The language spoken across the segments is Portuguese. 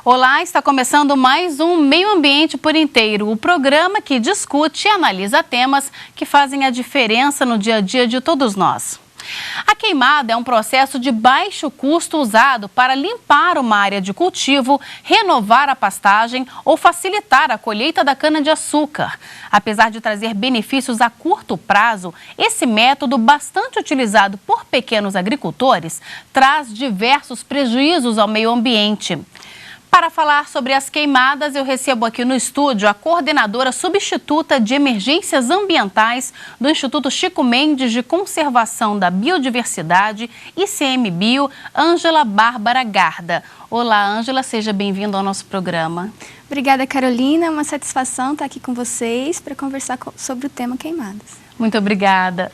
Olá, está começando mais um Meio Ambiente por Inteiro, o programa que discute e analisa temas que fazem a diferença no dia a dia de todos nós. A queimada é um processo de baixo custo usado para limpar uma área de cultivo, renovar a pastagem ou facilitar a colheita da cana-de-açúcar. Apesar de trazer benefícios a curto prazo, esse método, bastante utilizado por pequenos agricultores, traz diversos prejuízos ao meio ambiente. Para falar sobre as queimadas, eu recebo aqui no estúdio a coordenadora substituta de emergências ambientais do Instituto Chico Mendes de Conservação da Biodiversidade, ICMBio, Ângela Bárbara Garda. Olá, Ângela, seja bem-vinda ao nosso programa. Obrigada, Carolina. É uma satisfação estar aqui com vocês para conversar sobre o tema queimadas. Muito obrigada.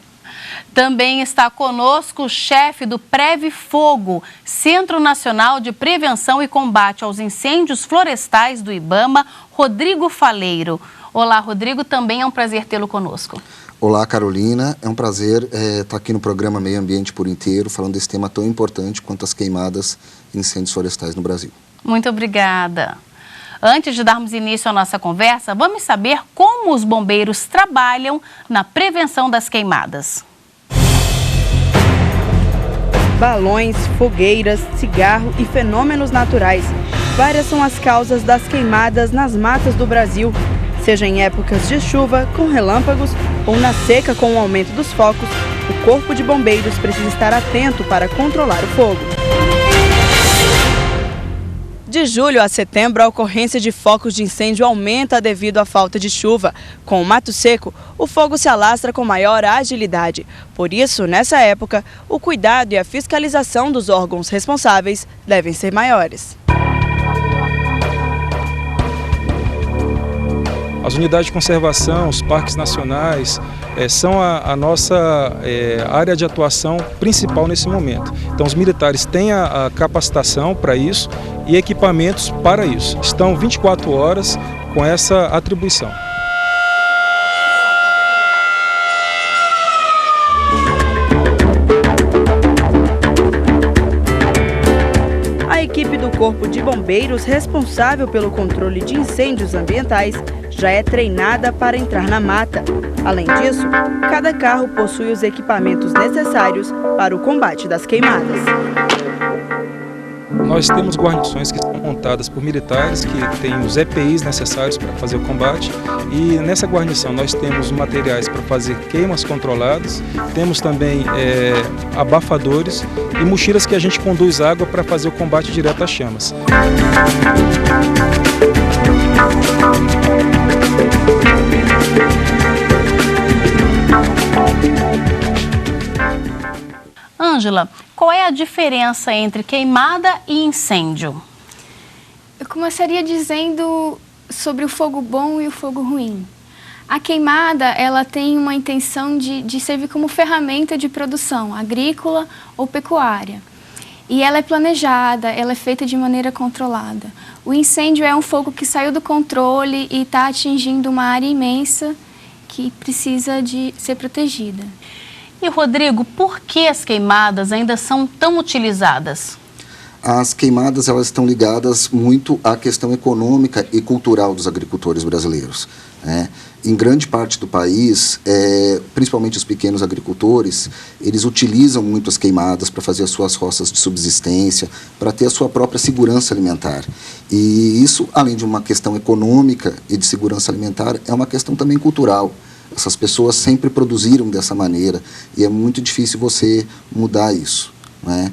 Também está conosco o chefe do Preve Fogo, Centro Nacional de Prevenção e Combate aos Incêndios Florestais do IBAMA, Rodrigo Faleiro. Olá, Rodrigo, também é um prazer tê-lo conosco. Olá, Carolina, é um prazer estar aqui no programa Meio Ambiente por Inteiro, falando desse tema tão importante quanto as queimadas e incêndios florestais no Brasil. Muito obrigada. Antes de darmos início à nossa conversa, vamos saber como os bombeiros trabalham na prevenção das queimadas. Balões, fogueiras, cigarro e fenômenos naturais. Várias são as causas das queimadas nas matas do Brasil. Seja em épocas de chuva, com relâmpagos, ou na seca com o aumento dos focos, o Corpo de Bombeiros precisa estar atento para controlar o fogo. De julho a setembro, a ocorrência de focos de incêndio aumenta devido à falta de chuva. Com o mato seco, o fogo se alastra com maior agilidade. Por isso, nessa época, o cuidado e a fiscalização dos órgãos responsáveis devem ser maiores. As unidades de conservação, os parques nacionais, são a nossa área de atuação principal nesse momento. Então, os militares têm a capacitação para isso e equipamentos para isso. Estão 24 horas com essa atribuição. A equipe do Corpo de Bombeiros, responsável pelo controle de incêndios ambientais, já é treinada para entrar na mata. Além disso, cada carro possui os equipamentos necessários para o combate das queimadas. Nós temos guarnições que são montadas por militares, que têm os EPIs necessários para fazer o combate. E nessa guarnição nós temos materiais para fazer queimas controladas, temos também abafadores e mochilas que a gente conduz água para fazer o combate direto às chamas. Ângela, qual é a diferença entre queimada e incêndio? Eu começaria dizendo sobre o fogo bom e o fogo ruim. A queimada, ela tem uma intenção de servir como ferramenta de produção agrícola ou pecuária. E ela é planejada, ela é feita de maneira controlada. O incêndio é um fogo que saiu do controle e está atingindo uma área imensa que precisa de ser protegida. E, Rodrigo, por que as queimadas ainda são tão utilizadas? As queimadas, elas estão ligadas muito à questão econômica e cultural dos agricultores brasileiros, né? Em grande parte do país, principalmente os pequenos agricultores, eles utilizam muito as queimadas para fazer as suas roças de subsistência, para ter a sua própria segurança alimentar. E isso, além de uma questão econômica e de segurança alimentar, é uma questão também cultural. Essas pessoas sempre produziram dessa maneira e é muito difícil você mudar isso, né?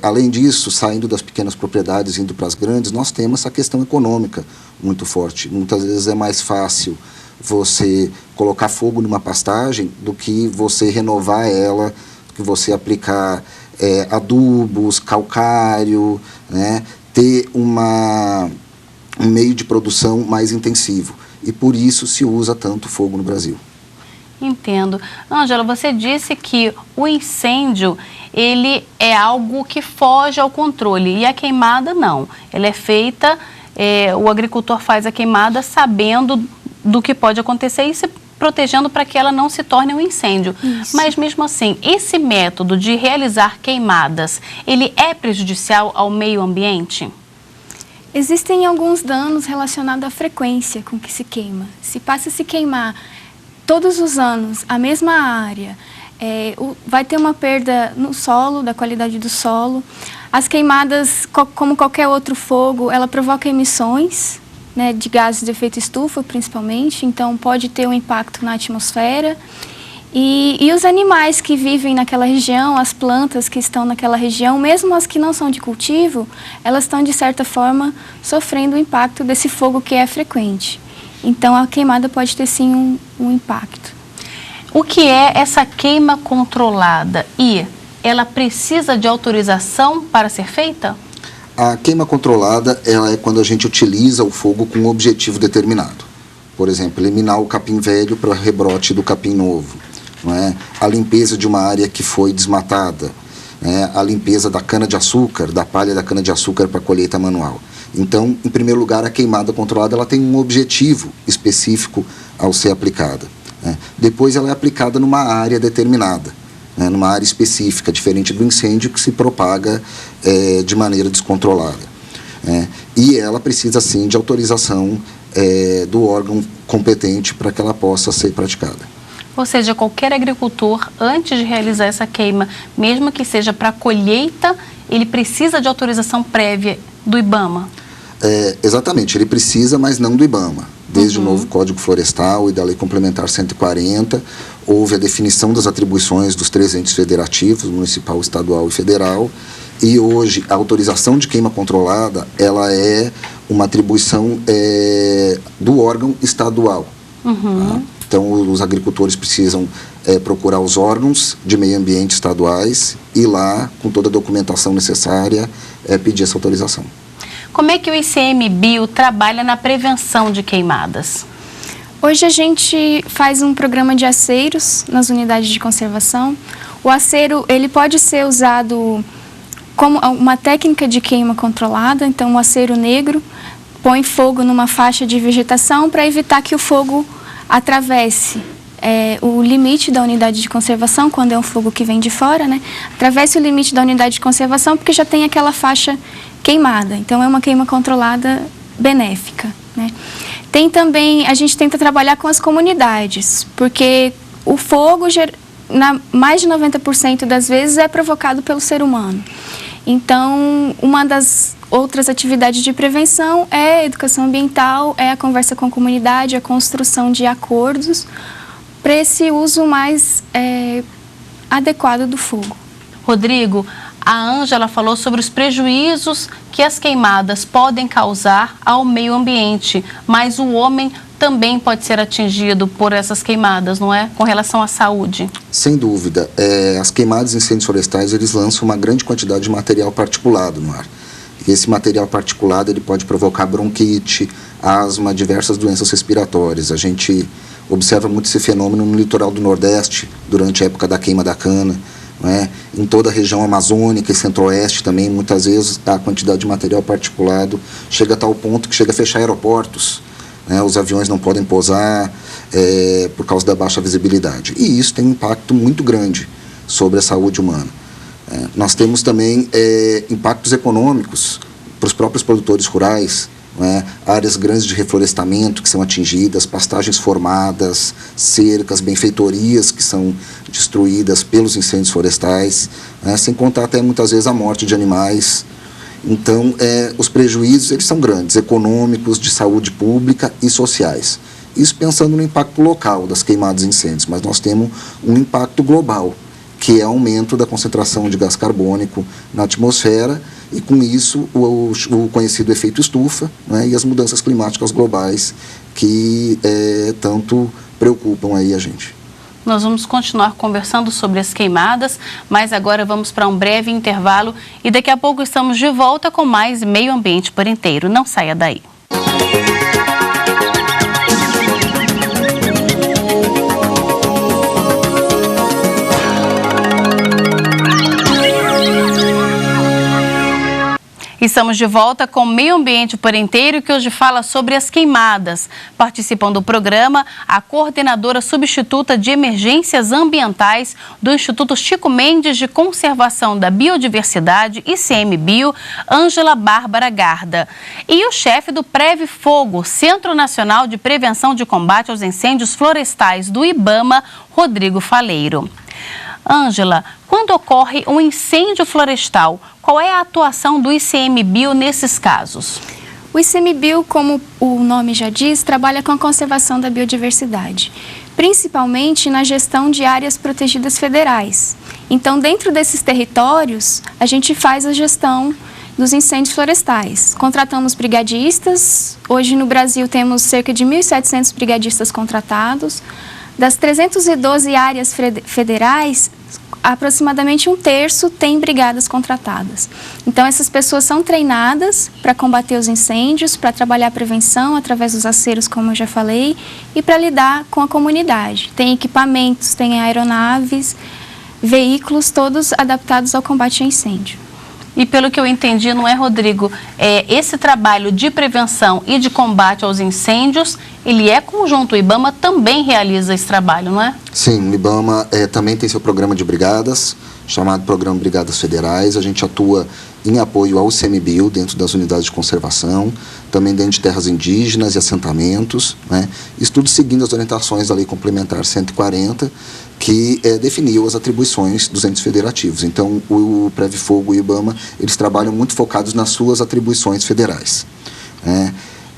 Além disso, saindo das pequenas propriedades e indo para as grandes, nós temos essa questão econômica muito forte. Muitas vezes é mais fácil você colocar fogo numa pastagem do que você renovar ela, do que você aplicar adubos, calcário, né? Ter um meio de produção mais intensivo. E por isso se usa tanto fogo no Brasil. Entendo. Ângela, você disse que o incêndio, ele é algo que foge ao controle e a queimada não. Ela é feita, o agricultor faz a queimada sabendo do que pode acontecer e se protegendo para que ela não se torne um incêndio. Isso. Mas mesmo assim, esse método de realizar queimadas, ele é prejudicial ao meio ambiente? Existem alguns danos relacionados à frequência com que se queima. Se passa a se queimar todos os anos a mesma área, vai ter uma perda no solo, da qualidade do solo. As queimadas, como qualquer outro fogo, ela provoca emissões, né, de gases de efeito estufa, principalmente, então pode ter um impacto na atmosfera. E os animais que vivem naquela região, as plantas que estão naquela região, mesmo as que não são de cultivo, elas estão, de certa forma, sofrendo o impacto desse fogo que é frequente. Então, a queimada pode ter, sim, um impacto. O que é essa queima controlada? E ela precisa de autorização para ser feita? A queima controlada, ela é quando a gente utiliza o fogo com um objetivo determinado. Por exemplo, eliminar o capim velho para rebrote do capim novo. Não é? A limpeza de uma área que foi desmatada. A limpeza da cana-de-açúcar, da palha da cana-de-açúcar para colheita manual. Então, em primeiro lugar, a queimada controlada ela tem um objetivo específico ao ser aplicada. Depois, ela é aplicada numa área determinada. Numa área específica, diferente do incêndio que se propaga de maneira descontrolada. E ela precisa, sim, de autorização do órgão competente para que ela possa ser praticada. Ou seja, qualquer agricultor, antes de realizar essa queima, mesmo que seja para colheita, ele precisa de autorização prévia do IBAMA? Exatamente, ele precisa, mas não do IBAMA. Desde o novo Código Florestal e da Lei Complementar 140, houve a definição das atribuições dos 3 entes federativos, municipal, estadual e federal, e hoje a autorização de queima controlada, ela é uma atribuição do órgão estadual. Tá? Então, os agricultores precisam procurar os órgãos de meio ambiente estaduais e lá, com toda a documentação necessária, pedir essa autorização. Como é que o ICMBio trabalha na prevenção de queimadas? Hoje a gente faz um programa de aceiros nas unidades de conservação. O aceiro, ele pode ser usado como uma técnica de queima controlada, então o aceiro negro põe fogo numa faixa de vegetação para evitar que o fogo atravesse o limite da unidade de conservação, quando é um fogo que vem de fora, né? Atravesse o limite da unidade de conservação porque já tem aquela faixa queimada. Então, é uma queima controlada benéfica, né? Tem também, a gente tenta trabalhar com as comunidades, porque o fogo, mais de 90% das vezes, é provocado pelo ser humano. Então, uma das outras atividades de prevenção é a educação ambiental, é a conversa com a comunidade, a construção de acordos para esse uso mais adequado do fogo. Rodrigo, a Ângela falou sobre os prejuízos que as queimadas podem causar ao meio ambiente, mas o homem também pode ser atingido por essas queimadas, não é? Com relação à saúde. Sem dúvida. As queimadas e incêndios florestais, eles lançam uma grande quantidade de material particulado no ar. E esse material particulado, ele pode provocar bronquite, asma, diversas doenças respiratórias. A gente observa muito esse fenômeno no litoral do Nordeste, durante a época da queima da cana. Em toda a região amazônica e centro-oeste também, muitas vezes a quantidade de material particulado chega a tal ponto que chega a fechar aeroportos. Os aviões não podem pousar por causa da baixa visibilidade. E isso tem um impacto muito grande sobre a saúde humana. Nós temos também impactos econômicos para os próprios produtores rurais, áreas grandes de reflorestamento que são atingidas, pastagens formadas, cercas, benfeitorias que são destruídas pelos incêndios florestais, sem contar até muitas vezes a morte de animais. Então, os prejuízos eles são grandes, econômicos, de saúde pública e sociais. Isso pensando no impacto local das queimadas e incêndios, mas nós temos um impacto global, que é o aumento da concentração de gás carbônico na atmosfera e, com isso, o conhecido efeito estufa, e as mudanças climáticas globais que tanto preocupam aí a gente. Nós vamos continuar conversando sobre as queimadas, mas agora vamos para um breve intervalo e daqui a pouco estamos de volta com mais Meio Ambiente por Inteiro. Não saia daí. Estamos de volta com o Meio Ambiente por Inteiro, que hoje fala sobre as queimadas. Participam do programa a coordenadora substituta de emergências ambientais do Instituto Chico Mendes de Conservação da Biodiversidade, ICMBio, Ângela Bárbara Garda. E o chefe do Preve Fogo, Centro Nacional de Prevenção de Combate aos Incêndios Florestais do IBAMA, Rodrigo Faleiro. Ângela, quando ocorre um incêndio florestal, qual é a atuação do ICMBio nesses casos? O ICMBio, como o nome já diz, trabalha com a conservação da biodiversidade, principalmente na gestão de áreas protegidas federais. Então, dentro desses territórios, a gente faz a gestão dos incêndios florestais. Contratamos brigadistas, hoje no Brasil temos cerca de 1.700 brigadistas contratados. Das 312 áreas federais, aproximadamente 1/3 tem brigadas contratadas. Então, essas pessoas são treinadas para combater os incêndios, para trabalhar a prevenção através dos aceros, como eu já falei, e para lidar com a comunidade. Tem equipamentos, tem aeronaves, veículos, todos adaptados ao combate a incêndio. E pelo que eu entendi, não é, Rodrigo, esse trabalho de prevenção e de combate aos incêndios, ele é conjunto. O IBAMA também realiza esse trabalho, não é? Sim, o IBAMA também tem seu programa de brigadas, chamado Programa Brigadas Federais. A gente atua em apoio ao ICMBio, dentro das unidades de conservação, também dentro de terras indígenas e assentamentos, né? Isso tudo seguindo as orientações da Lei Complementar 140, que definiu as atribuições dos entes federativos. Então, o Preve Fogo e o IBAMA, eles trabalham muito focados nas suas atribuições federais, né?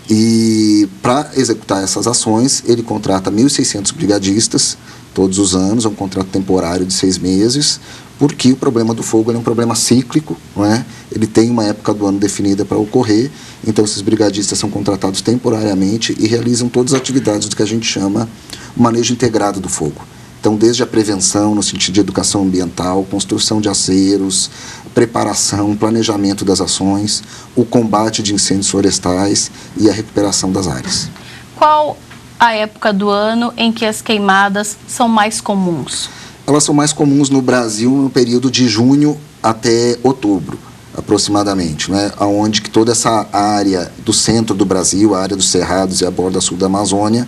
E para executar essas ações, ele contrata 1.600 brigadistas todos os anos, é um contrato temporário de 6 meses, porque o problema do fogo é um problema cíclico, não é? Ele tem uma época do ano definida para ocorrer, então esses brigadistas são contratados temporariamente e realizam todas as atividades do que a gente chama o manejo integrado do fogo. Então, desde a prevenção, no sentido de educação ambiental, construção de aceros, preparação, planejamento das ações, o combate de incêndios florestais e a recuperação das áreas. Qual a época do ano em que as queimadas são mais comuns? Elas são mais comuns no Brasil no período de junho até outubro, aproximadamente, né? Onde que toda essa área do centro do Brasil, a área dos Cerrados e a borda sul da Amazônia,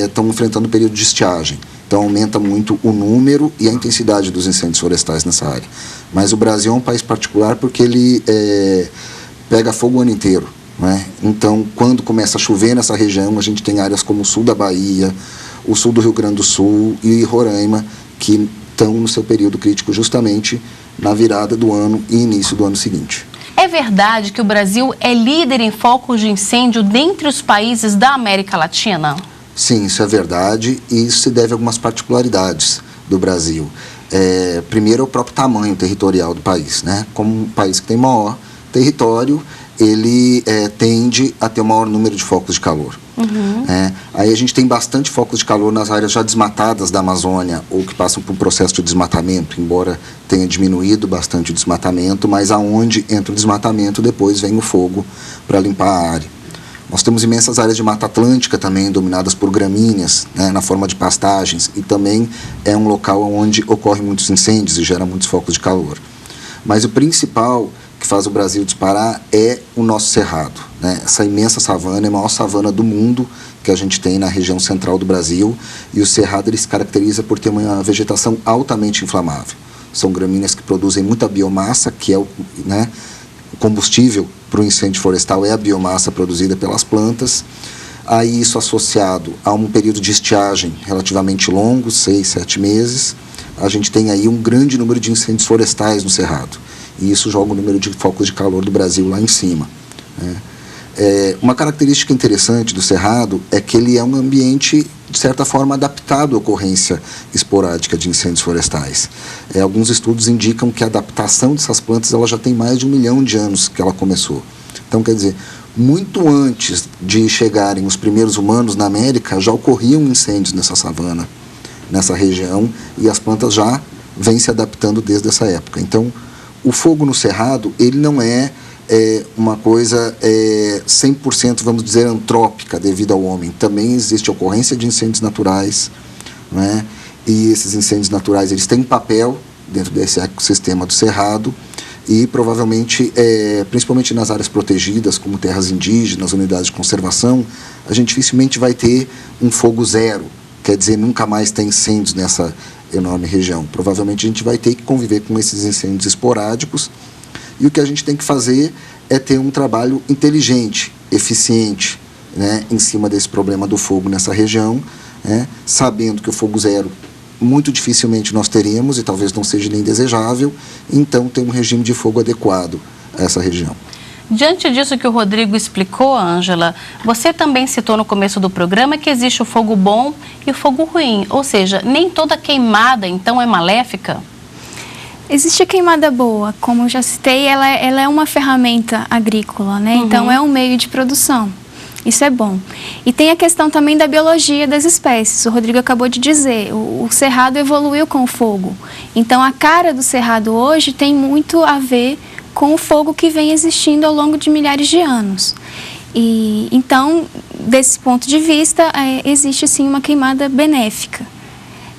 estão enfrentando o período de estiagem. Então, aumenta muito o número e a intensidade dos incêndios florestais nessa área. Mas o Brasil é um país particular porque ele pega fogo o ano inteiro, né? Então, quando começa a chover nessa região, a gente tem áreas como o sul da Bahia, o sul do Rio Grande do Sul e Roraima, que estão no seu período crítico justamente na virada do ano e início do ano seguinte. É verdade que o Brasil é líder em focos de incêndio dentre os países da América Latina? Sim, isso é verdade, e isso se deve a algumas particularidades do Brasil. Primeiro, é o próprio tamanho territorial do país, né? Como um país que tem maior território, ele tende a ter um maior número de focos de calor. Uhum. Aí a gente tem bastante focos de calor nas áreas já desmatadas da Amazônia, ou que passam por um processo de desmatamento, embora tenha diminuído bastante o desmatamento, mas aonde entra o desmatamento, depois vem o fogo para limpar a área. Nós temos imensas áreas de Mata Atlântica também, dominadas por gramíneas, né, na forma de pastagens, e também é um local onde ocorrem muitos incêndios e gera muitos focos de calor. Mas o principal que faz o Brasil disparar é o nosso cerrado, né? Essa imensa savana é a maior savana do mundo que a gente tem na região central do Brasil, e o cerrado ele se caracteriza por ter uma vegetação altamente inflamável. São gramíneas que produzem muita biomassa, que é o combustível para o incêndio florestal, é a biomassa produzida pelas plantas. Aí isso associado a um período de estiagem relativamente longo, 6, 7 meses, a gente tem aí um grande número de incêndios florestais no cerrado. E isso joga o número de focos de calor do Brasil lá em cima, né? Uma característica interessante do cerrado é que ele é um ambiente, de certa forma, adaptado à ocorrência esporádica de incêndios florestais. Alguns estudos indicam que a adaptação dessas plantas ela já tem mais de 1 milhão de anos que ela começou. Então, quer dizer, muito antes de chegarem os primeiros humanos na América, já ocorriam incêndios nessa savana, nessa região, e as plantas já vêm se adaptando desde essa época. Então, o fogo no cerrado, ele não é uma coisa 100%, vamos dizer, antrópica devido ao homem. Também existe a ocorrência de incêndios naturais, né? E esses incêndios naturais, eles têm papel dentro desse ecossistema do cerrado, e provavelmente, principalmente nas áreas protegidas, como terras indígenas, unidades de conservação, a gente dificilmente vai ter um fogo zero, quer dizer, nunca mais tem incêndios nessa enorme região. Provavelmente a gente vai ter que conviver com esses incêndios esporádicos, e o que a gente tem que fazer é ter um trabalho inteligente, eficiente, né, em cima desse problema do fogo nessa região, né, sabendo que o fogo zero muito dificilmente nós teremos e talvez não seja nem desejável, então tem um regime de fogo adequado a essa região. Diante disso que o Rodrigo explicou, Ângela, você também citou no começo do programa que existe o fogo bom e o fogo ruim, ou seja, nem toda queimada então é maléfica? Existe a queimada boa, como eu já citei, ela é uma ferramenta agrícola, né? Então é um meio de produção. Isso é bom. E tem a questão também da biologia das espécies. O Rodrigo acabou de dizer, o cerrado evoluiu com o fogo. Então a cara do cerrado hoje tem muito a ver com o fogo que vem existindo ao longo de milhares de anos. E então, desse ponto de vista, existe sim uma queimada benéfica,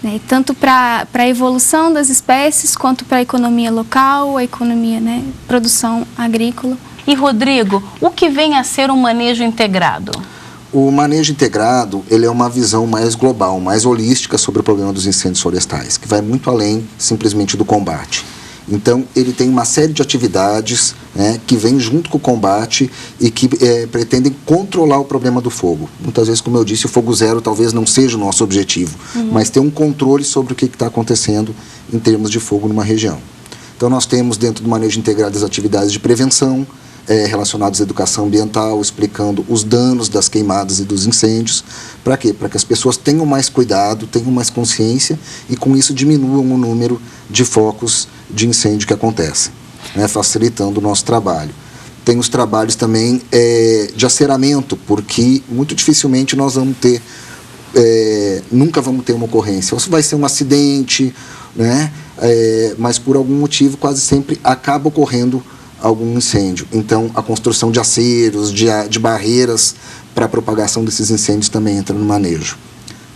né? Tanto para a evolução das espécies, quanto para a economia local, a economia, né, produção agrícola. E, Rodrigo, o que vem a ser um manejo integrado? O manejo integrado, ele é uma visão mais global, mais holística sobre o problema dos incêndios florestais, que vai muito além simplesmente do combate. Então, ele tem uma série de atividades, né, que vêm junto com o combate e que pretendem controlar o problema do fogo. Muitas vezes, como eu disse, o fogo zero talvez não seja o nosso objetivo, mas ter um controle sobre o que está acontecendo em termos de fogo numa região. Então, nós temos dentro do manejo integrado as atividades de prevenção, relacionados à educação ambiental, explicando os danos das queimadas e dos incêndios. Para quê? Para que as pessoas tenham mais cuidado, tenham mais consciência e com isso diminuam o número de focos de incêndio que acontecem, né, facilitando o nosso trabalho. Tem os trabalhos também de aceramento, porque muito dificilmente nós vamos ter, nunca vamos ter uma ocorrência. Ou vai ser um acidente, né, mas por algum motivo quase sempre acaba ocorrendo algum incêndio. Então, a construção de aceros, de barreiras para a propagação desses incêndios também entra no manejo.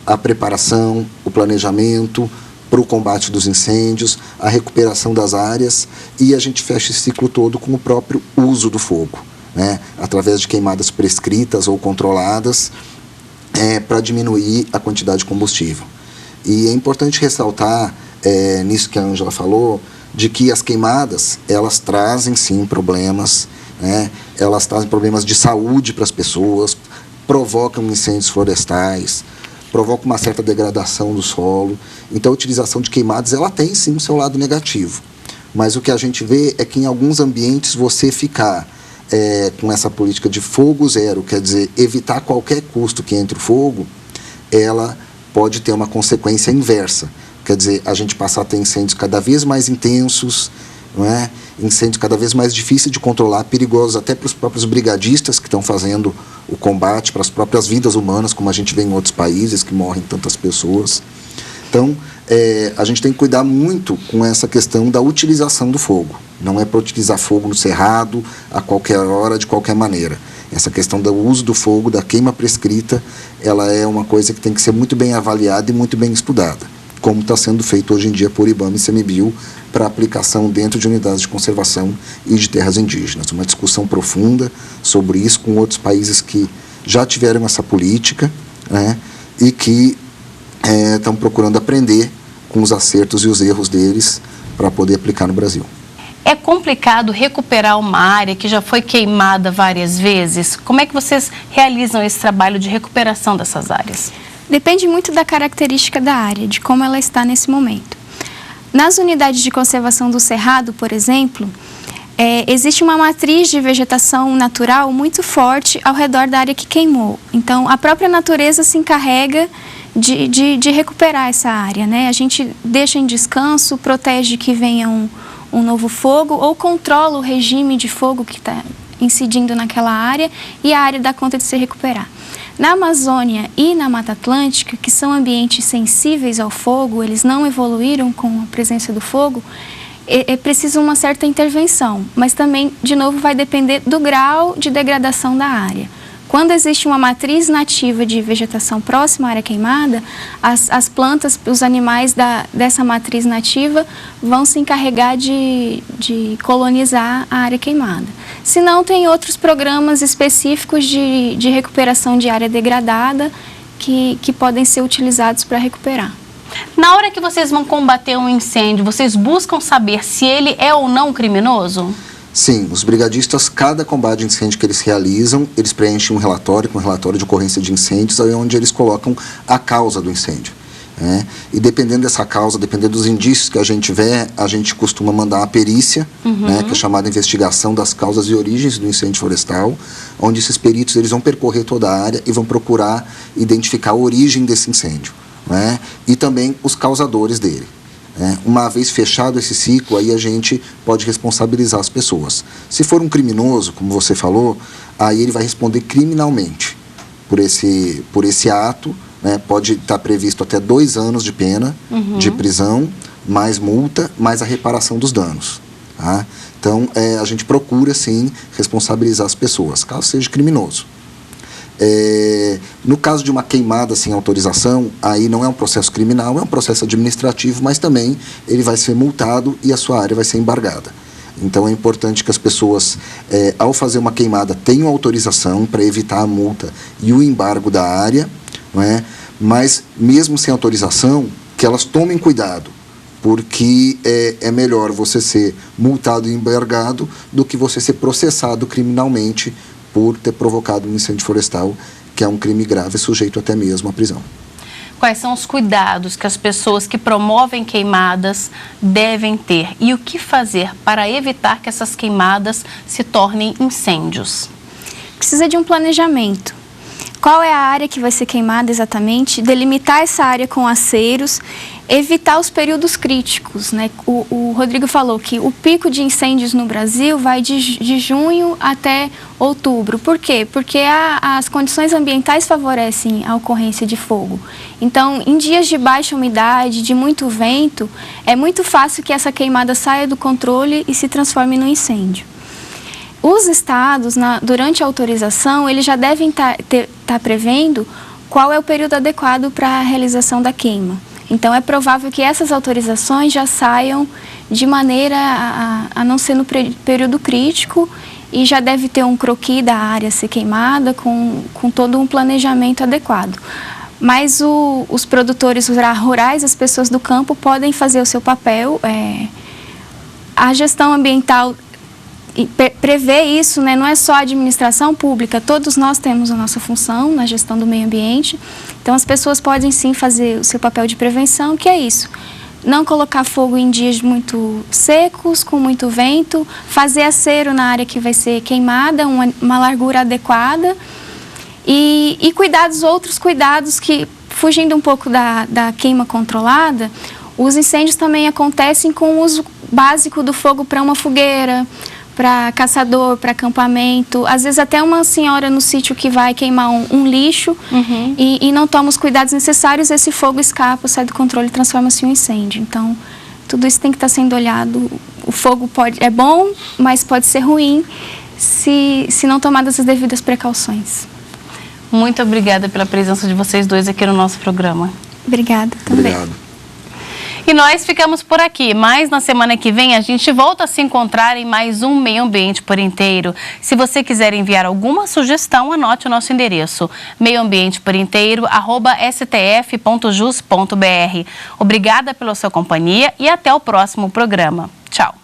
A preparação, o planejamento para o combate dos incêndios, a recuperação das áreas e a gente fecha esse ciclo todo com o próprio uso do fogo, né, através de queimadas prescritas ou controladas para diminuir a quantidade de combustível. E é importante ressaltar, nisso que a Ângela falou, de que as queimadas, elas trazem sim problemas, né? Elas trazem problemas de saúde para as pessoas, provocam incêndios florestais, provocam uma certa degradação do solo. Então a utilização de queimadas, ela tem sim o seu lado negativo. Mas o que a gente vê é que em alguns ambientes você ficar com essa política de fogo zero, quer dizer, evitar qualquer custo que entre o fogo, ela pode ter uma consequência inversa. Quer dizer, a gente passar a ter incêndios cada vez mais intensos, não é? Incêndios cada vez mais difíceis de controlar, perigosos até para os próprios brigadistas que estão fazendo o combate, para as próprias vidas humanas, como a gente vê em outros países, que morrem tantas pessoas. Então, a gente tem que cuidar muito com essa questão da utilização do fogo. Não é para utilizar fogo no cerrado, a qualquer hora, de qualquer maneira. Essa questão do uso do fogo, da queima prescrita, ela é uma coisa que tem que ser muito bem avaliada e muito bem estudada, como está sendo feito hoje em dia por IBAMA e CMBio para aplicação dentro de unidades de conservação e de terras indígenas. Uma discussão profunda sobre isso com outros países que já tiveram essa política, né, e que estão procurando aprender com os acertos e os erros deles para poder aplicar no Brasil. É complicado recuperar uma área que já foi queimada várias vezes? Como é que vocês realizam esse trabalho de recuperação dessas áreas? Depende muito da característica da área, de como ela está nesse momento. Nas unidades de conservação do Cerrado, por exemplo, existe uma matriz de vegetação natural muito forte ao redor da área que queimou. Então, a própria natureza se encarrega de recuperar essa área, né? A gente deixa em descanso, protege que venha um novo fogo ou controla o regime de fogo que está incidindo naquela área e a área dá conta de se recuperar. Na Amazônia e na Mata Atlântica, que são ambientes sensíveis ao fogo, eles não evoluíram com a presença do fogo, é preciso uma certa intervenção, mas também, de novo, vai depender do grau de degradação da área. Quando existe uma matriz nativa de vegetação próxima à área queimada, as plantas, os animais dessa matriz nativa vão se encarregar de colonizar a área queimada. Se não, tem outros programas específicos de recuperação de área degradada que podem ser utilizados para recuperar. Na hora que vocês vão combater um incêndio, vocês buscam saber se ele é ou não criminoso? Sim, os brigadistas, cada combate de incêndio que eles realizam, eles preenchem um relatório, com um relatório de ocorrência de incêndios, onde eles colocam a causa do incêndio. E dependendo dessa causa, dependendo dos indícios que a gente vê, a gente costuma mandar uma perícia, que é chamada investigação das causas e origens do incêndio florestal, onde esses peritos eles vão percorrer toda a área e vão procurar identificar a origem desse incêndio, e também os causadores dele. Uma vez fechado esse ciclo, aí a gente pode responsabilizar as pessoas. Se for um criminoso, como você falou, aí ele vai responder criminalmente por esse ato, pode estar previsto até 2 anos de pena de prisão, mais multa, mais a reparação dos danos. Tá? Então, a gente procura, sim, responsabilizar as pessoas, caso seja criminoso. No caso de uma queimada sem autorização, aí não é um processo criminal, é um processo administrativo, mas também ele vai ser multado e a sua área vai ser embargada. Então é importante que as pessoas, ao fazer uma queimada, tenham autorização para evitar a multa e o embargo da área, mas mesmo sem autorização, que elas tomem cuidado, porque é melhor você ser multado e embargado do que você ser processado criminalmente por ter provocado um incêndio florestal, que é um crime grave, sujeito até mesmo à prisão. Quais são os cuidados que as pessoas que promovem queimadas devem ter? E o que fazer para evitar que essas queimadas se tornem incêndios? Precisa de um planejamento. Qual é a área que vai ser queimada exatamente? Delimitar essa área com aceiros, evitar os períodos críticos, O Rodrigo falou que o pico de incêndios no Brasil vai de junho até outubro. Por quê? Porque as condições ambientais favorecem a ocorrência de fogo. Então, em dias de baixa umidade, de muito vento, é muito fácil que essa queimada saia do controle e se transforme num incêndio. Os estados, durante a autorização, eles já devem estar prevendo qual é o período adequado para a realização da queima. Então, é provável que essas autorizações já saiam de maneira a não ser no período crítico e já deve ter um croquis da área a ser queimada com todo um planejamento adequado. Mas os produtores rurais, as pessoas do campo, podem fazer o seu papel. A gestão ambiental prevê isso, não é só a administração pública, todos nós temos a nossa função na gestão do meio ambiente. Então, as pessoas podem sim fazer o seu papel de prevenção, que é isso. Não colocar fogo em dias muito secos, com muito vento, fazer acero na área que vai ser queimada, uma largura adequada e outros cuidados que, fugindo um pouco da queima controlada, os incêndios também acontecem com o uso básico do fogo para uma fogueira, para caçador, para acampamento, às vezes até uma senhora no sítio que vai queimar um lixo e não toma os cuidados necessários, esse fogo escapa, sai do controle e transforma-se em um incêndio. Então, tudo isso tem que estar sendo olhado. O fogo é bom, mas pode ser ruim se não tomadas as devidas precauções. Muito obrigada pela presença de vocês dois aqui no nosso programa. Obrigada também. Obrigado. E nós ficamos por aqui, mas na semana que vem a gente volta a se encontrar em mais um Meio Ambiente por Inteiro. Se você quiser enviar alguma sugestão, anote o nosso endereço, meioambienteporinteiro@stf.jus.br. Obrigada pela sua companhia e até o próximo programa. Tchau!